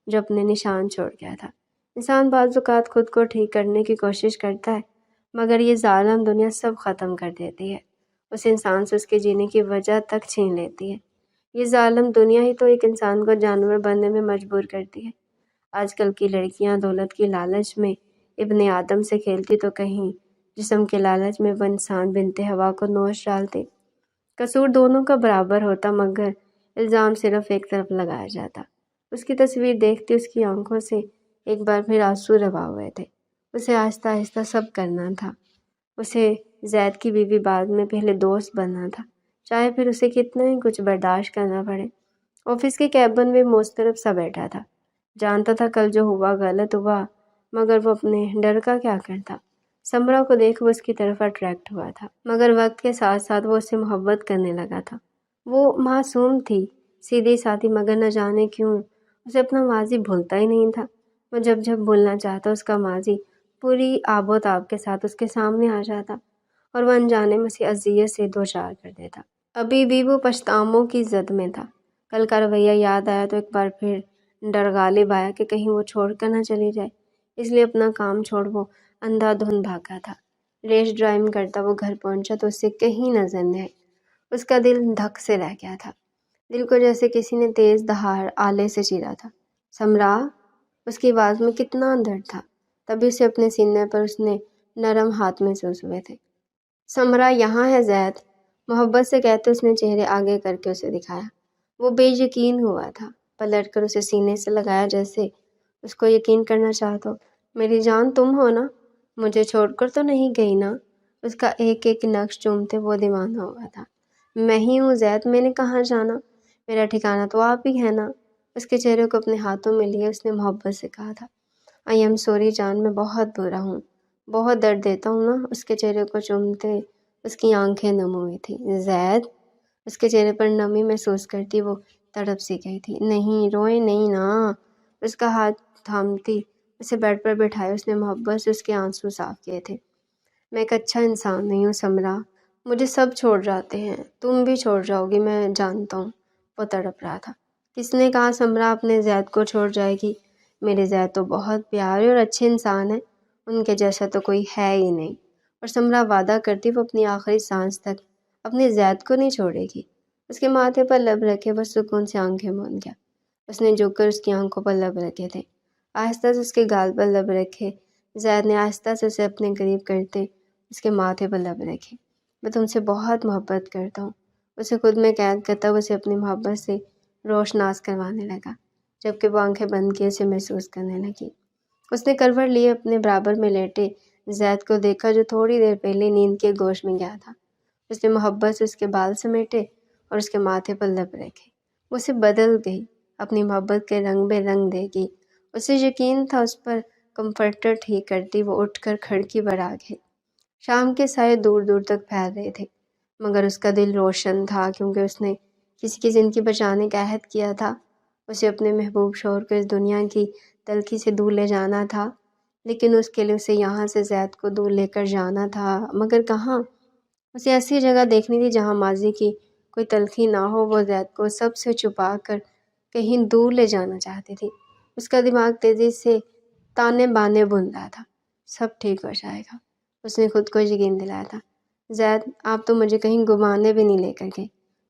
جو اپنے نشان چھوڑ گیا تھا۔ انسان بعض اوقات خود کو ٹھیک کرنے کی کوشش کرتا ہے، مگر یہ ظالم دنیا سب ختم کر دیتی ہے۔ اس انسان سے اس کے جینے کی وجہ تک چھین لیتی ہے۔ یہ ظالم دنیا ہی تو ایک انسان کو جانور بننے میں مجبور کرتی ہے۔ آج کل کی لڑکیاں دولت کی لالچ میں ابن آدم سے کھیلتی تو کہیں جسم کے لالچ میں وہ انسان بنت ہوا کو نوچ ڈالتے۔ قصور دونوں کا برابر ہوتا، مگر الزام صرف ایک طرف لگایا جاتا۔ اس کی تصویر دیکھتی اس کی آنکھوں سے ایک بار پھر آنسو روا ہوئے تھے۔ اسے آہستہ آہستہ سب کرنا تھا۔ اسے زید کی بیوی بعد میں پہلے دوست بننا تھا، چاہے پھر اسے کتنا ہی کچھ برداشت کرنا پڑے۔ آفس کے کیبن میں مسترب سا بیٹھا تھا، جانتا تھا کل جو ہوا غلط ہوا، مگر وہ اپنے ڈر کا کیا کرتا۔ سمرا کو دیکھ وہ اس کی طرف اٹریکٹ ہوا تھا، مگر وقت کے ساتھ ساتھ وہ اس سے محبت کرنے لگا تھا۔ وہ معصوم تھی، سیدھی سادھی، مگر نہ جانے کیوں اسے اپنا ماضی بھولتا ہی نہیں تھا۔ وہ جب جب بھولنا چاہتا اس کا ماضی پوری آب و تاب کے ساتھ اس کے سامنے آ جاتا اور وہ انجانے میں اسے اذیت سے دوچار کر دیتا۔ ابھی بھی وہ پچھتاووں کی زد میں تھا۔ کل کا رویہ یاد آیا تو ایک بار پھر ڈر غالب آیا کہ کہیں وہ چھوڑ کر نہ چلی جائے، اس لیے اپنا کام چھوڑ وہ اندھا دھند بھاگا تھا۔ ریش ڈرائیونگ کرتا وہ گھر پہنچا تو اسے کہیں نظر نہیں آئی۔ اس کا دل دھک سے رہ گیا تھا، دل کو جیسے کسی نے تیز دھار آلے سے چیرا تھا۔ سمرا، اس کی آواز میں کتنا درد تھا، تبھی اسے اپنے سینے پر اس نے نرم ہاتھ محسوس ہوئے تھے۔ سمرا، یہاں ہے زید، محبت سے کہتے اس نے چہرے آگے کر کے اسے دکھایا۔ وہ بے یقین ہوا تھا، پلٹ کر اسے سینے سے لگایا جیسے اس کو یقین کرنا چاہتا ہو۔ میری جان، تم ہو نا؟ مجھے چھوڑ کر تو نہیں گئی نا؟ اس کا ایک ایک نقش چومتے وہ دیوانہ ہوا تھا۔ میں ہی ہوں زید، میں نے کہاں جانا؟ میرا ٹھکانہ تو آپ ہی ہے نا؟ اس کے چہرے کو اپنے ہاتھوں میں لیے اس نے محبت سے کہا تھا۔ آئی ایم سوری جان، میں بہت برا ہوں، بہت درد دیتا ہوں نا؟ اس کے چہرے کو چومتے اس کی آنکھیں نم ہوئی تھی۔ زید، اس کے چہرے پر نمی محسوس کرتی وہ تڑپ سی گئی تھی۔ نہیں، روئے نہیں نا؟ اس کا ہاتھ تھامتی اسے بیڈ پر بٹھائے اس نے محبت سے اس کے آنسو صاف کیے تھے۔ میں ایک اچھا انسان نہیں ہوں سمرا، مجھے سب چھوڑ جاتے ہیں، تم بھی چھوڑ جاؤ گی، میں جانتا ہوں۔ وہ تڑپ رہا تھا۔ کس نے کہا سمرا اپنے زید کو چھوڑ جائے گی؟ میرے زید تو بہت پیارے اور اچھے انسان ہیں، ان کے جیسا تو کوئی ہے ہی نہیں۔ اور سمرا وعدہ کرتی وہ اپنی آخری سانس تک اپنے زید کو نہیں چھوڑے گی۔ اس کے ماتھے پر لب رکھے وہ سکون سے آنکھیں موند گیا۔ اس نے جھک کر اس کی آنکھوں پر لب رکھے تھے، آہستہ سے اس کے گال پر لب رکھے۔ زید نے آہستہ سے اسے اپنے قریب کرتے اس کے ماتھے پر لب رکھے۔ میں تم سے بہت محبت کرتا ہوں، اسے خود میں قید کرتا وہ اسے اپنی محبت سے روشناس کروانے لگا، جبکہ وہ آنکھیں بند کیے اسے محسوس کرنے لگی۔ اس نے کروٹ لیے اپنے برابر میں لیٹے زید کو دیکھا جو تھوڑی دیر پہلے نیند کے گوش میں گیا تھا۔ اس نے محبت سے اس کے بال سمیٹے اور اس کے ماتھے پر لب رکھے۔ وہ اسے بدل گئی، اپنی محبت کے رنگ بے رنگ دے گی۔ اسے یقین تھا اس پر کمفرٹر ٹھیک کرتی وہ اٹھ کر کھڑکی پر آ گئی۔ شام کے سائے دور دور تک پھیل رہے تھے، مگر اس کا دل روشن تھا کیونکہ اس نے کسی کی زندگی بچانے کا عہد کیا تھا۔ اسے اپنے محبوب شوہر کو اس دنیا کی تلخی سے دور لے جانا تھا، لیکن اس کے لیے اسے یہاں سے زید کو دور لے کر جانا تھا، مگر کہاں؟ اسے ایسی جگہ دیکھنی تھی جہاں ماضی کی کوئی تلخی نہ ہو۔ وہ زید کو سب سے چھپا کر کہیں دور لے جانا چاہتی تھی۔ اس کا دماغ تیزی سے تانے بانے بن رہا تھا۔ سب ٹھیک ہو جائے گا، اس نے خود کو یقین دلایا تھا۔ زید، آپ تو مجھے کہیں گھمانے بھی نہیں لے کر گئے۔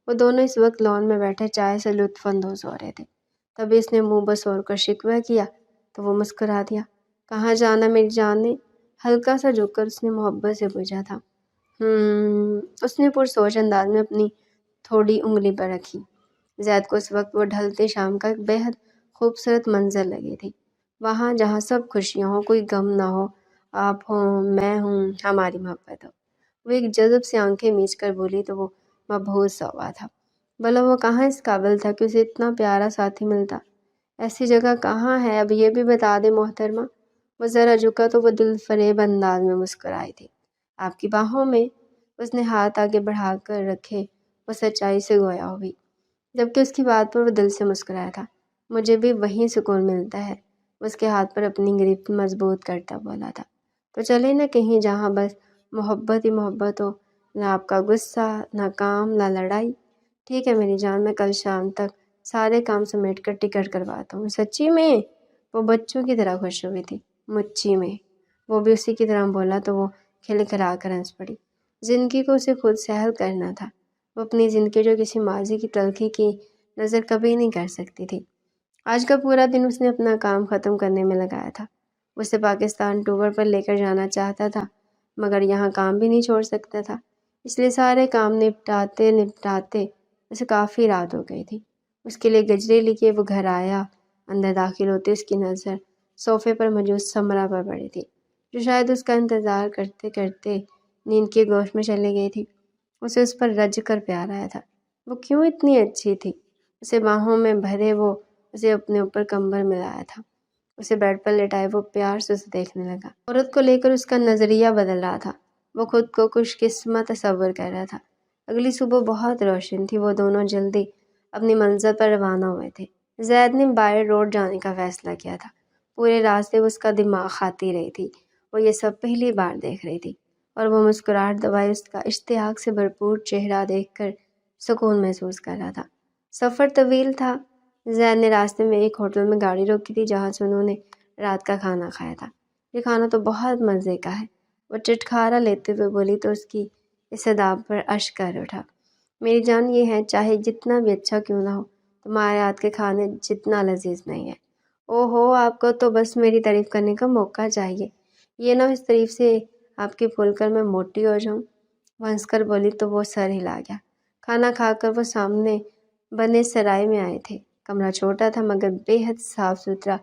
وہ دونوں اس وقت لان میں بیٹھے چائے سے لطف اندوز ہو رہے تھے، تبھی اس نے منہ بسور کر شکوہ کیا تو وہ مسکرا دیا۔ کہاں جانا میری جان نے؟ ہلکا سا جھک کر اس نے محبت سے پوچھا تھا۔ اس نے پرسوچ انداز میں اپنی تھوڑی انگلی پر رکھی۔ زید کو اس وقت وہ ڈھلتے شام کا ایک بے حد خوبصورت منظر لگی تھی، وہاں جہاں سب خوشیاں ہوں، کوئی غم نہ ہو، آپ ہوں، میں ہوں، ہماری محبت ہو۔ وہ ایک جذب سے آنکھیں میچ کر بولی تو وہ مبہوت سا ہوا تھا۔ بھلا وہ کہاں اس قابل تھا کہ اسے اتنا پیارا ساتھی ملتا؟ ایسی جگہ کہاں ہے، اب یہ بھی بتا دے محترمہ۔ وہ ذرا جھکا تو وہ دل فریب انداز میں مسکرائی تھی۔ آپ کی باہوں میں؟ اس نے ہاتھ آگے بڑھا کر رکھے، وہ سچائی سے گویا ہوئی، جبکہ اس کی بات پر وہ دل سے مسکرایا تھا۔ مجھے بھی وہیں سکون ملتا ہے، اس کے ہاتھ پر اپنی گرفت مضبوط کرتا بولا تھا۔ تو چلے نہ کہیں جہاں بس محبت ہی محبت ہو، نہ آپ کا غصہ، نہ کام، نہ لڑائی۔ ٹھیک ہے میری جان، میں کل شام تک سارے کام سمیٹ کر ٹکٹ کرواتا ہوں۔ سچی میں؟ وہ بچوں کی طرح خوش ہوئی تھی۔ مچی میں؟ وہ بھی اسی کی طرح بولا تو وہ کھلکھلا کر ہنس پڑی۔ زندگی کو اسے خود سہل کرنا تھا، وہ اپنی زندگی جو کسی ماضی کی تلخی کی نظر کبھی نہیں کر سکتی تھی۔ آج کا پورا دن اس نے اپنا کام ختم کرنے میں لگایا تھا۔ اسے پاکستان ٹور پر لے کر جانا چاہتا تھا، مگر یہاں کام بھی نہیں چھوڑ سکتا تھا، اس لیے سارے کام نپٹاتے اسے کافی رات ہو گئی تھی۔ اس کے لیے گجرے لے کے وہ گھر آیا۔ اندر داخل ہوتے اس کی نظر صوفے پر موجود سمرا پر پڑی تھی، جو شاید اس کا انتظار کرتے کرتے نیند کے گوش میں چلی گئی تھی۔ اسے اس پر رج کر پیار آیا تھا۔ وہ کیوں اتنی اچھی تھی؟ اسے باہوں میں بھرے وہ اسے اپنے اوپر کمبل ملایا تھا، اسے بیڈ پر لٹائے وہ پیار سے اسے دیکھنے لگا۔ عورت کو لے کر اس کا نظریہ بدل رہا تھا، وہ خود کو خوش قسمت تصور کر رہا تھا۔ اگلی صبح بہت روشن تھی، وہ دونوں جلدی اپنی منزل پر روانہ ہوئے تھے۔ زید نے بائی روڈ جانے کا فیصلہ کیا تھا۔ پورے راستے اس کا دماغ کھاتی رہی تھی، وہ یہ سب پہلی بار دیکھ رہی تھی، اور وہ مسکراہٹ دبائے اس کا اشتیاق سے بھرپور چہرہ دیکھ کر سکون محسوس کر رہا تھا۔ سفر طویل تھا۔ زید نے راستے میں ایک ہوٹل میں گاڑی روکی تھی جہاں سے انہوں نے رات کا کھانا کھایا تھا۔ یہ کھانا تو بہت مزے کا ہے، وہ چٹکھارا لیتے ہوئے بولی تو اس کی اس ادا پر اشک کر اٹھا۔ میری جان، یہ ہے چاہے جتنا بھی اچھا کیوں نہ ہو، تمہارے ہاتھ کے کھانے جتنا لذیذ نہیں ہے۔ او ہو، آپ کو تو بس میری تعریف کرنے کا موقع چاہیے، یہ نہ اس تعریف سے آپ کی پھول کر میں موٹی ہو جاؤں۔ وہ ہنس کر بولی تو وہ سر ہلا گیا۔ کھانا کھا کر وہ سامنے بنے سرائے میں آئے تھے۔ کمرہ چھوٹا تھا مگر بے حد صاف ستھرا،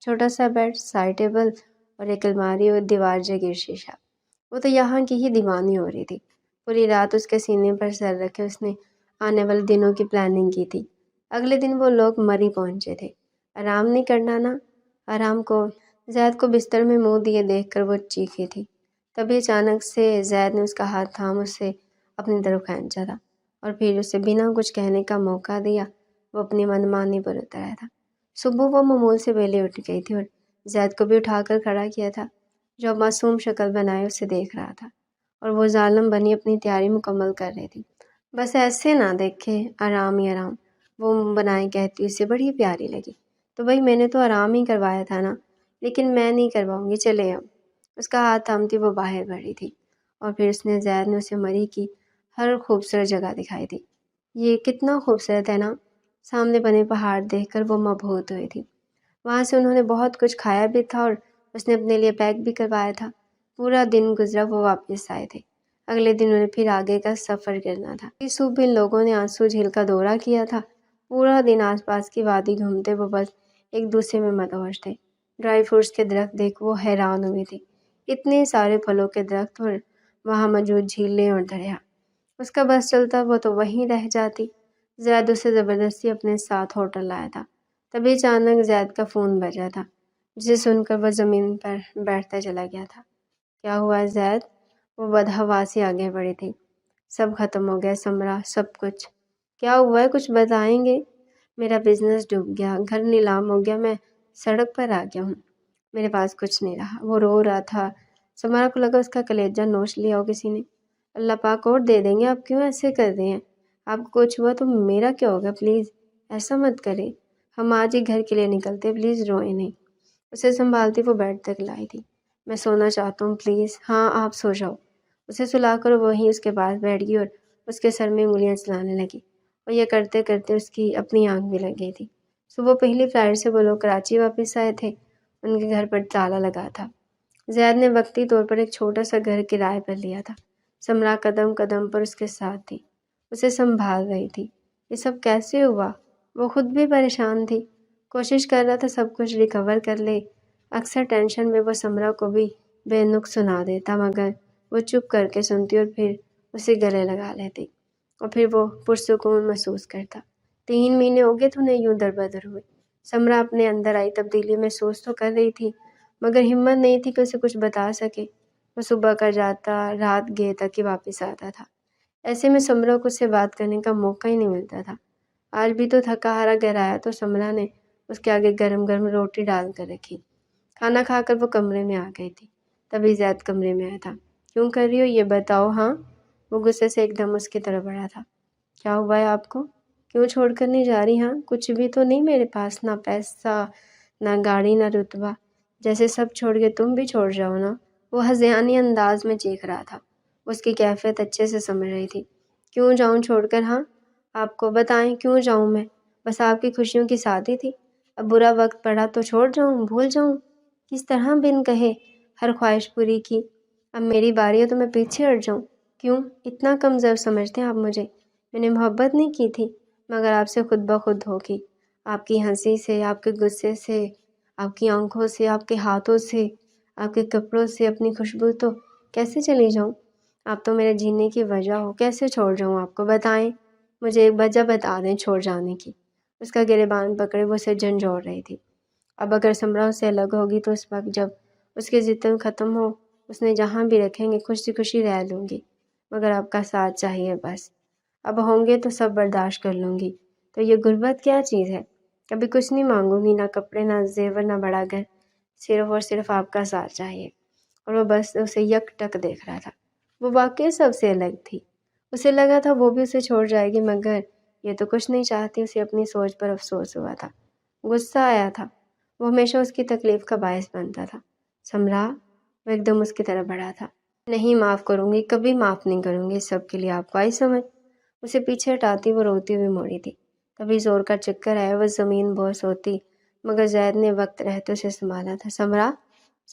چھوٹا سا بیڈ، سائڈ ٹیبل اور ایک الماری اور دیوار جگیر شیشہ۔ وہ تو یہاں کی ہی دیوانی ہو رہی تھی۔ پوری رات اس کے سینے پر سر رکھے اس نے آنے والے دنوں کی پلاننگ کی تھی۔ اگلے دن وہ لوگ مری پہنچے تھے۔ آرام نہیں کرنا نا؟ آرام کو زید کو بستر میں منہ دیے دیکھ کر وہ چیخی تھی۔ تبھی اچانک سے زید نے اس کا ہاتھ تھام اسے اپنی طرف کھینچا تھا اور پھر اسے بنا کچھ کہنے کا موقع دیا وہ اپنی منمانی پر اتر آیا تھا۔ صبح وہ معمول سے ویلے اٹھ گئی تھی اور زید کو بھی اٹھا کر کھڑا کیا تھا، جو معصوم شکل بنائے اسے دیکھ رہا تھا اور وہ ظالم بنی اپنی تیاری مکمل کر رہی تھی۔ بس ایسے نہ دیکھے، آرام ہی آرام، وہ بنائے کہتی اسے بڑی پیاری لگی۔ تو بھائی میں نے تو آرام ہی کروایا تھا نا، لیکن میں نہیں کرواؤں گی، چلے اب۔ اس کا ہاتھ تھامتی وہ باہر بڑھی تھی اور پھر زید نے اسے مری کی ہر خوبصورت جگہ دکھائی تھی۔ یہ کتنا خوبصورت ہے نا؟ سامنے بنے پہاڑ دیکھ کر وہ مبہوت ہوئی تھی۔ وہاں سے انہوں نے بہت کچھ کھایا بھی تھا اور اس نے اپنے لیے پیک بھی کروایا تھا۔ پورا دن گزرا، وہ واپس آئے تھے۔ اگلے دن انہیں پھر آگے کا سفر کرنا تھا۔ اس صبح ان لوگوں نے آنسو جھیل کا دورہ کیا تھا۔ پورا دن آس پاس کی وادی گھومتے وہ بس ایک دوسرے میں مدہوش تھے۔ ڈرائی فروٹس کے درخت دیکھ وہ حیران ہوئی تھی، اتنے سارے پھلوں کے درخت اور وہاں موجود جھیلیں اور دریا۔ اس کا بس چلتا وہ تو وہیں رہ جاتی۔ زید اسے زبردستی اپنے ساتھ ہوٹل لایا تھا۔ تبھی اچانک زید کا فون بجا تھا، جسے سن کر وہ زمین پر بیٹھتا چلا گیا تھا۔ کیا ہوا زید؟ وہ بدحواسی آگے بڑھی تھی۔ سب ختم ہو گیا سمرا، سب کچھ۔ کیا ہوا ہے، کچھ بتائیں گے؟ میرا بزنس ڈوب گیا، گھر نیلام ہو گیا، میں سڑک پر آ گیا ہوں، میرے پاس کچھ نہیں رہا۔ وہ رو رہا تھا۔ سمرا کو لگا اس کا کلیجہ نوچ لیا ہو کسی نے۔ اللہ پاک اور دے دیں گے، آپ کیوں ایسے کر رہے ہیں؟ آپ کو کچھ ہوا تو میرا کیا ہوگا؟ پلیز ایسا مت کریں، ہم آج ہی گھر کے لیے نکلتے، پلیز روئیں نہیں۔ اسے سنبھالتی وہ بیڈ تک لائی تھی۔ میں سونا چاہتا ہوں پلیز۔ ہاں آپ سو جاؤ۔ اسے سلا کر وہیں اس کے پاس بیٹھ گئی اور اس کے سر میں انگلیاں چلانے لگی، اور یہ کرتے کرتے اس کی اپنی آنکھ بھی لگ گئی تھی۔ صبح پہلی فلائٹ سے وہ لوگ کراچی واپس آئے تھے۔ ان کے گھر پر تالا لگا تھا۔ زید نے وقتی طور پر ایک چھوٹا سا گھر کرائے پر لیا تھا۔ سمرا قدم قدم پر اس کے ساتھ تھی، اسے سنبھال رہی تھی۔ یہ سب کیسے ہوا؟ وہ خود بھی پریشان تھی، کوشش کر رہا تھا سب کچھ ریکور کر لے۔ اکثر ٹینشن میں وہ سمرا کو بھی بے نقص سنا دیتا، مگر وہ چپ کر کے سنتی اور پھر اسے گلے لگا لیتی، اور پھر وہ پرسکون محسوس کرتا۔ 3 مہینے ہو گئے تو انہیں یوں در بدر ہوئے۔ سمرا اپنے اندر آئی تبدیلی محسوس تو کر رہی تھی، مگر ہمت نہیں تھی کہ اسے کچھ بتا سکے۔ وہ صبح کا جاتا، رات گئے تک ہی واپس آتا تھا۔ ایسے میں سمرا کو اس سے بات کرنے کا موقع ہی نہیں ملتا تھا۔ آج بھی تو تھکا ہارا گھر آیا تو سمرا نے اس کے آگے گرم گرم روٹی ڈال کر رکھی۔ کھانا کھا کر وہ کمرے میں آ گئی تھی۔ تبھی زید کمرے میں آیا تھا۔ کیوں کر رہی ہو یہ بتاؤ؟ ہاں؟ وہ غصے سے ایک دم اس کی طرف بڑھا تھا۔ کیا ہوا ہے آپ کو؟ کیوں چھوڑ کر نہیں جا رہی؟ ہاں کچھ بھی تو نہیں میرے پاس، نہ پیسہ، نہ گاڑی، نہ رتبہ، جیسے سب چھوڑ کے تم بھی چھوڑ جاؤ نا۔ وہ ہذیانی انداز میں چیخ رہا تھا۔ اس کی کیفیت اچھے سے سمجھ رہی تھی۔ کیوں جاؤں چھوڑ کر؟ ہاں آپ کو بتائیں کیوں جاؤں میں؟ بس آپ کی خوشیوں کی شادی تھی، اب برا وقت پڑا تو چھوڑ جاؤں، بھول جاؤں؟ کس طرح بن کہے ہر خواہش پوری کی؟ اب میری باری ہے تو میں پیچھے ہٹ جاؤں؟ کیوں اتنا کمزور سمجھتے ہیں آپ مجھے؟ میں نے محبت نہیں کی تھی، مگر آپ سے خود بخود ہوگی۔ آپ کی ہنسی سے، آپ کے غصے سے، آپ کی آنکھوں سے، آپ کے ہاتھوں سے، آپ کے کپڑوں سے، اپنی خوشبو تو کیسے چلی جاؤں؟ آپ تو میرے جینے کی وجہ ہو، کیسے چھوڑ جاؤں آپ کو؟ بتائیں مجھے، ایک وجہ بتا دیں چھوڑ جانے کی۔ اس کا گریبان پکڑے وہ اسے جھنجھوڑ رہی تھی۔ اب اگر سمرا اس سے الگ ہوگی تو اس وقت جب اس کی ضد ختم ہو، اس نے جہاں بھی رکھیں گے خوشی خوشی رہ لوں گی، مگر آپ کا ساتھ چاہیے بس۔ اب ہوں گے تو سب برداشت کر لوں گی، تو یہ غربت کیا چیز ہے؟ کبھی کچھ نہیں مانگوں گی، نہ کپڑے، نہ زیور، نہ بڑا گھر، صرف اور صرف آپ کا ساتھ چاہیے۔ اور وہ بس اسے یک ٹک دیکھ رہا تھا۔ وہ واقعی سب سے الگ تھی۔ اسے لگا تھا وہ بھی اسے چھوڑ جائے گی، مگر یہ تو کچھ نہیں چاہتی، اسے اپنی سوچ پر افسوس ہوا تھا، غصہ آیا تھا، وہ ہمیشہ اس کی تکلیف کا باعث بنتا تھا۔ سمرا، وہ ایک دم اس کی طرف بڑھا تھا۔ نہیں معاف کروں گی، کبھی معاف نہیں کروں گی، اس سب کے لیے آپ کو آئی سمجھ۔ اسے پیچھے ہٹاتی وہ روتی ہوئی موڑی تھی، تبھی زور کا چکر آیا، وہ زمین بوس ہوتی، مگر زید نے وقت رہتے اسے سنبھالا تھا۔ سمرا،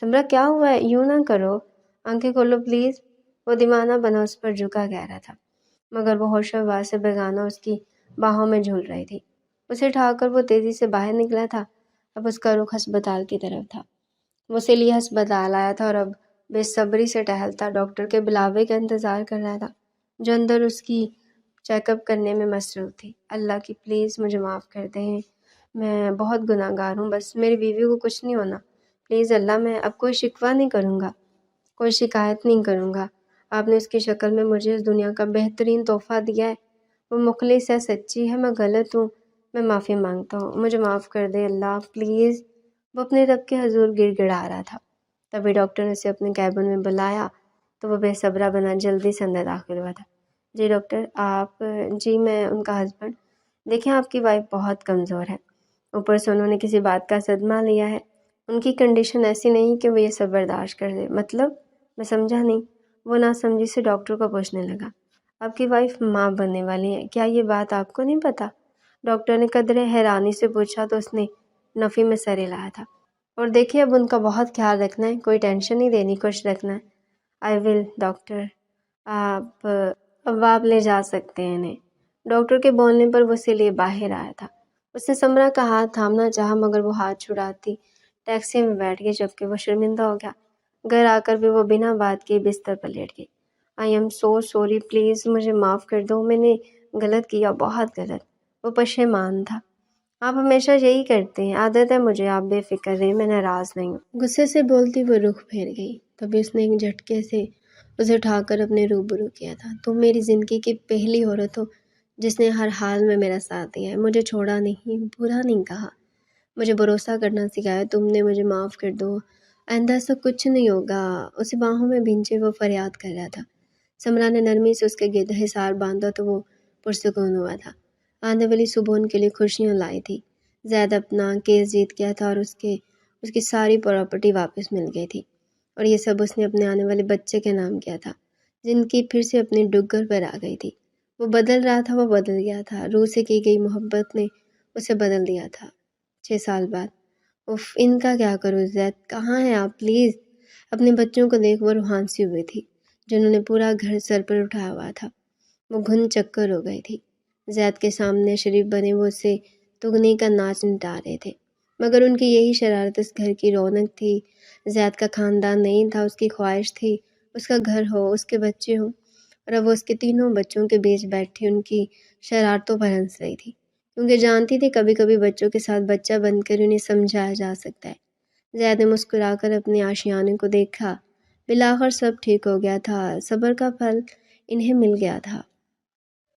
سمرا کیا ہوا ہے؟ یوں نہ کرو، آنکھیں کھولو پلیز۔ وہ دیوانہ بنا اس پر جھکا کہہ رہا تھا، مگر وہ ہوش و حواس سے بیگانہ اس کی باہوں میں جھول رہی تھی۔ اسے اٹھا کر وہ تیزی سے باہر نکلا تھا۔ اب اس کا رخ ہسپتال کی طرف تھا۔ وہ اسی لیے ہسپتال آیا تھا اور اب بے صبری سے ٹہلتا ڈاکٹر کے بلاوے کا انتظار کر رہا تھا، جو اندر اس کی چیک اپ کرنے میں مصروف تھی۔ اللہ کی پلیز مجھے معاف کر دیں، میں بہت گناہ گار ہوں، بس میری بیوی کو کچھ نہیں ہونا، پلیز اللہ، میں اب کوئی شکوہ نہیں کروں گا، کوئی شکایت نہیں کروں گا۔ آپ نے اس کی شکل میں مجھے اس دنیا کا بہترین تحفہ دیا ہے، وہ مخلص ہے، سچی ہے، میں غلط ہوں، میں معافی مانگتا ہوں، مجھے معاف کر دے اللہ پلیز۔ وہ اپنے رب کے حضور گڑ گڑا رہا تھا۔ تبھی ڈاکٹر نے اسے اپنے کیبن میں بلایا تو وہ بے صبرا بنا جلدی سے اندر داخل ہوا تھا۔ جی ڈاکٹر، آپ؟ جی میں ان کا ہسبینڈ۔ دیکھیں آپ کی وائف بہت کمزور ہے، اوپر سے انہوں نے کسی بات کا صدمہ لیا ہے، ان کی کنڈیشن ایسی نہیں کہ وہ یہ سب برداشت کر دے۔ مطلب؟ میں سمجھا نہیں۔ وہ ناسمجھی سے ڈاکٹر کو پوچھنے لگا۔ آپ کی وائف ماں بننے والی ہے، کیا یہ بات آپ کو نہیں پتہ؟ ڈاکٹر نے قدرے حیرانی سے پوچھا تو اس نے نفی میں سر ہلایا تھا۔ اور دیکھیے اب ان کا بہت خیال رکھنا ہے، کوئی ٹینشن نہیں دینی، خوش رکھنا ہے۔ آئی ول ڈاکٹر، اب آپ لے جا سکتے ہیں انہیں۔ ڈاکٹر کے بولنے پر وہ اسی لیے باہر آیا تھا۔ اس نے سمرا کا ہاتھ تھامنا چاہا مگر وہ ہاتھ چھڑاتی ٹیکسی میں بیٹھ گئی، جبکہ وہ شرمندہ ہو گیا۔ گھر آ کر بھی وہ بنا بات کے بستر پر لیٹ گئی۔ I am so sorry, please مجھے معاف کر دو، میں نے غلط کیا، بہت غلط۔ وہ پشیمان تھا۔ آپ ہمیشہ یہی کرتے ہیں، عادت ہے مجھے، آپ بے فکر رہیں، میں ناراض نہیں ہوں۔ غصے سے بولتی وہ رخ پھیر گئی، تبھی اس نے ایک جھٹکے سے اسے اٹھا کر اپنے روبرو کیا تھا۔ تم میری زندگی کی پہلی عورت ہو جس نے ہر حال میں میرا ساتھ دیا ہے، مجھے چھوڑا نہیں، برا نہیں کہا، مجھے بھروسہ کرنا سکھایا تم نے، مجھے معاف کر دو، آئندہ ایسا کچھ نہیں ہوگا۔ اسے باہوں میں بھینچے وہ فریاد کر رہا تھا۔ سمرا نے نرمی سے اس کے گرد حصار باندھا تو وہ پرسکون ہوا تھا۔ آنے والی صبح ان کے لیے خوشیاں لائی تھی۔ زید اپنا کیس جیت گیا تھا اور اس کی ساری پراپرٹی واپس مل گئی تھی، اور یہ سب اس نے اپنے آنے والے بچے کے نام کیا تھا۔ زندگی پھر سے اپنی ڈگر پر آ گئی تھی۔ وہ بدل رہا تھا، وہ بدل گیا تھا، روح سے کی گئی محبت نے اسے بدل دیا تھا۔ 6 سال بعد اف، ان کا کیا کروں زید، کہاں ہیں آپ پلیز؟ اپنے بچوں کو دیکھ وہ روحان سی ہوئی تھی، جنہوں نے پورا گھر سر پر اٹھایا ہوا تھا۔ وہ گھن چکر ہو گئی تھی۔ زید کے سامنے شریف بنے وہ اسے تگنی کا ناچ نٹا رہے تھے، مگر ان کی یہی شرارت اس گھر کی رونق تھی۔ زید کا خاندان نہیں تھا، اس کی خواہش تھی اس کا گھر ہو، اس کے بچے ہوں، اور اب وہ اس کے تینوں بچوں کے بیچ بیٹھی ان کی شرارتوں پر ہنس رہی تھی، کیونکہ جانتی تھی کبھی کبھی بچوں کے ساتھ بچہ بن کر انہیں سمجھایا جا سکتا ہے۔ زید نے مسکرا کر اپنے آشیانے کو دیکھا۔ بالآخر سب ٹھیک ہو گیا تھا، صبر کا پھل انہیں مل گیا تھا۔